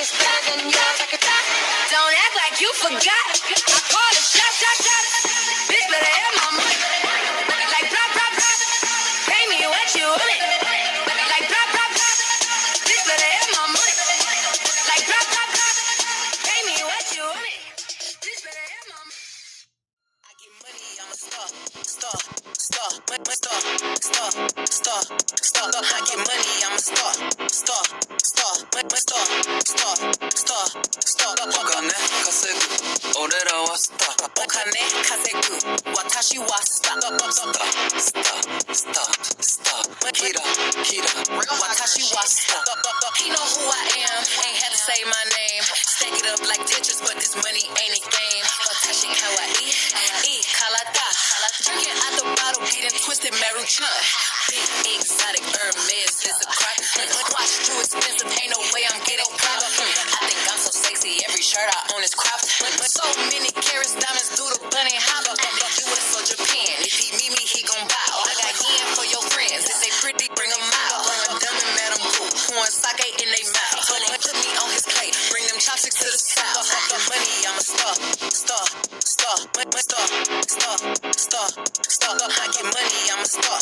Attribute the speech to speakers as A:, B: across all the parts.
A: is better than yours. Don't act like you forgot. I call it shot. Bitch better have my money. Like blah, blah, blah. Pay me what you want it. Like blah, blah, blah. Bitch better have my money. Like blah, blah, blah. Pay me what you want it. Bitch better have my money. I get money, I'm a star. I get money, I'm a star.お金稼ぐ俺らはスター。お金稼ぐ私はスター。キラ私はスター。He know who I am, ain't had to say my name. Stack it up like Tetris, but this money ain't a game. 私かわいい体 Drinking out the bottle, getting twisted, marijuana. Big exotic Hermes, this a crack. Watch too expensive, ain't no way I'm getting caught. I think I'm so sexy, every shirt I own is cropped. So many carats, diamonds through the bunny hopper. US or Japan, if he meet me, he gon' bow. I got yen for your friends, if they pretty, bring them out. I'm dumb and Madam Cool, pouring sake in they mouth. Put me on his plate, bring them chopsticks to the south. I get money, I'm a star. I get money, I'm a star.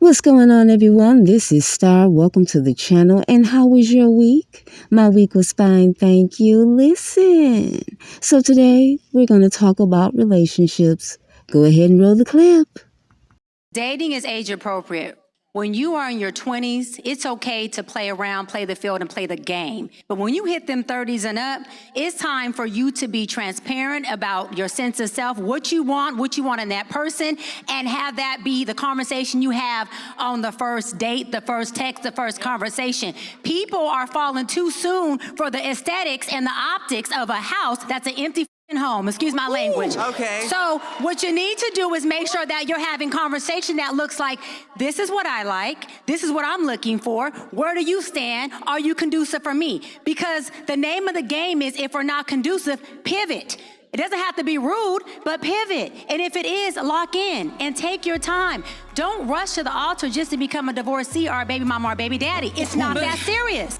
B: What's going on, everyone? This is Star. Welcome to the channel. And how was your week? My week was fine, thank you. Listen. So today we're going to talk about relationships. Go ahead and roll the clip.
C: Dating is age appropriate. When you are in your 20s, it's okay to play around, play the field, and play the game. But when you hit them 30s and up, it's time for you to be transparent about your sense of self, what you want in that person, and have that be the conversation you have on the first date, the first text, the first conversation. People are falling too soon for the aesthetics and the optics of a house that's an empty home, excuse my language.
D: Okay.
C: So what you need to do is make sure that you're having conversation that looks like, this is what I like, this is what I'm looking for, where do you stand, are you conducive for me? Because the name of the game is, if we're not conducive, pivot. It doesn't have to be rude, but pivot. And if it is, lock in and take your time. Don't rush to the altar just to become a divorcee or a baby mama or a baby daddy. It's not that serious.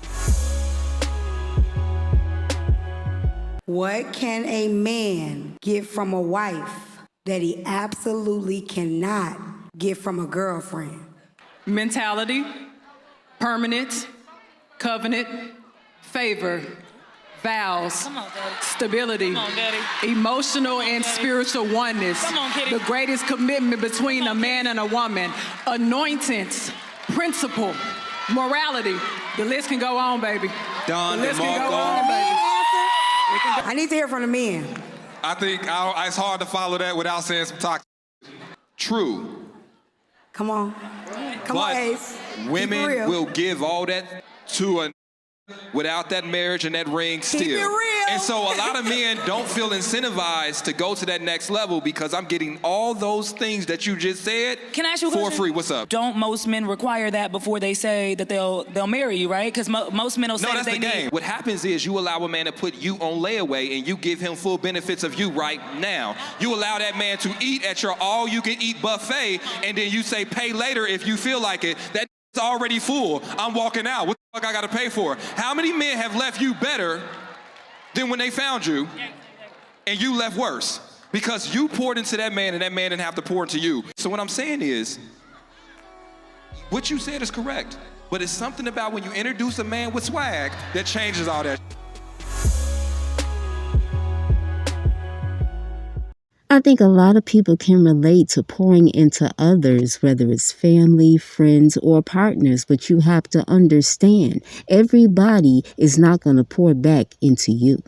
E: What can a man get from a wife that he absolutely cannot get from a girlfriend?
D: Mentality, permanent, covenant, favor, vows, stability, emotional and spiritual oneness, the greatest commitment between a man and a woman, anointings, principle, morality. The list can go on, baby.
F: Don
D: the list
F: and
D: can go
F: Marco.
D: on, baby.
E: I need to hear from the men.
F: I think it's hard to follow that without saying some toxic. True.
E: Come on. Come on, Ace.
F: Women
E: Keep it real.
F: will give all that to a without that marriage and that ring still.
E: Keep it real.
F: And so a lot of men don't feel incentivized to go to that next level because I'm getting all those things that you just said.
G: Can I ask you a
F: for
G: question?
F: free? What's up?
G: Don't most men require that before they say that they'll marry you, right? Because most men will say
F: No, that's
G: that
F: the
G: they
F: game.
G: need.
F: What happens is you allow a man to put you on layaway and you give him full benefits of you right now. You allow that man to eat at your all-you-can-eat buffet and then you say pay later if you feel like it. That's already full. I'm walking out. What the fuck I gotta pay for? How many men have left you better than when they found you and you left worse? Because you poured into that man and that man didn't have to pour into you. So what I'm saying is, what you said is correct, but it's something about when you introduce a man with swag that changes all that.
B: I think a lot of people can relate to pouring into others, whether it's family, friends, or partners, but you have to understand everybody is not going to pour back into you.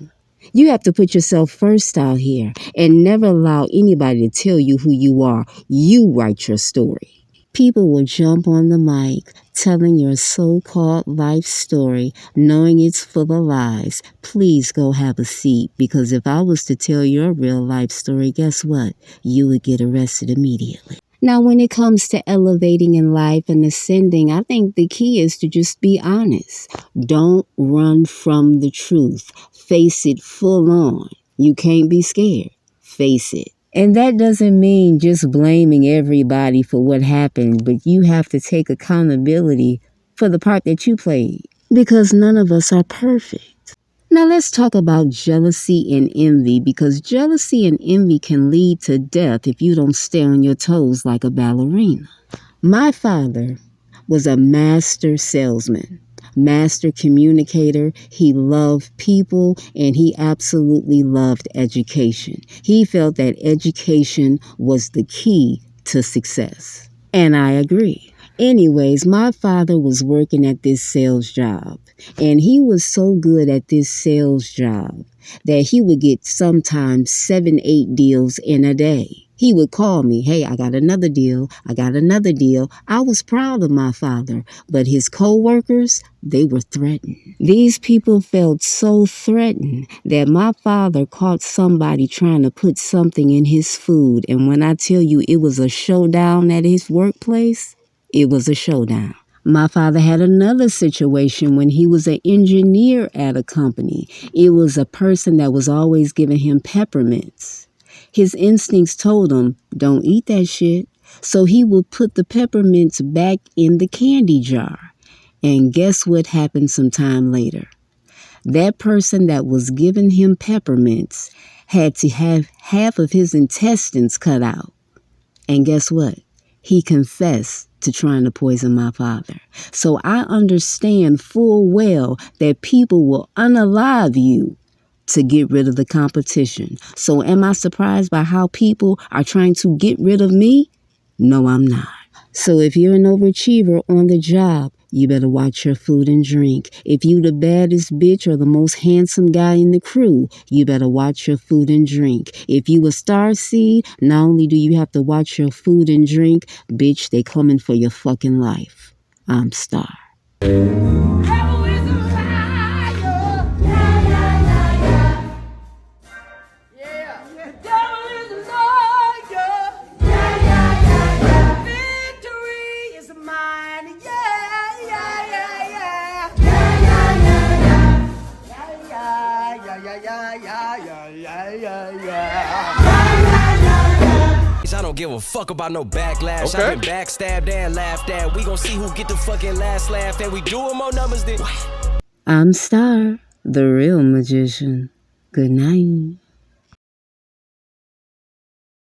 B: You have to put yourself first out here and never allow anybody to tell you who you are. You write your story. People will jump on the mic telling your so-called life story, knowing it's full of lies. Please go have a seat, because if I was to tell your real life story, guess what? You would get arrested immediately. Now, when it comes to elevating in life and ascending, I think the key is to just be honest. Don't run from the truth. Face it full on. You can't be scared. Face it. And that doesn't mean just blaming everybody for what happened, but you have to take accountability for the part that you played, because none of us are perfect. Now let's talk about jealousy and envy, because jealousy and envy can lead to death if you don't stay on your toes like a ballerina. My father was a master salesman, master communicator. He loved people and he absolutely loved education. He felt that education was the key to success. And I agree. Anyways, my father was working at this sales job, and he was so good at this sales job that he would get sometimes 7, 8 deals in a day. He would call me, hey, I got another deal. I got another deal. I was proud of my father, but his co-workers, they were threatened. These people felt so threatened that my father caught somebody trying to put something in his food. And when I tell you it was a showdown at his workplace, it was a showdown. My father had another situation when he was an engineer at a company. It was a person that was always giving him peppermints. His instincts told him, don't eat that shit. So he would put the peppermints back in the candy jar. And guess what happened some time later? That person that was giving him peppermints had to have half of his intestines cut out. And guess what? He confessed to trying to poison my father. So I understand full well that people will unalive you to get rid of the competition. So am I surprised by how people are trying to get rid of me? No, I'm not. So if you're an overachiever on the job, you better watch your food and drink. If you the baddest bitch or the most handsome guy in the crew, you better watch your food and drink. If you a star seed, not only do you have to watch your food and drink, bitch, they coming for your fucking life. I'm Star.
H: I don't give a fuck about no backlash. Okay. I've been backstabbed and laughed at. We gon' see who get the fucking last laugh. And we doing more numbers than...
B: I'm Star, the real magician. Good night.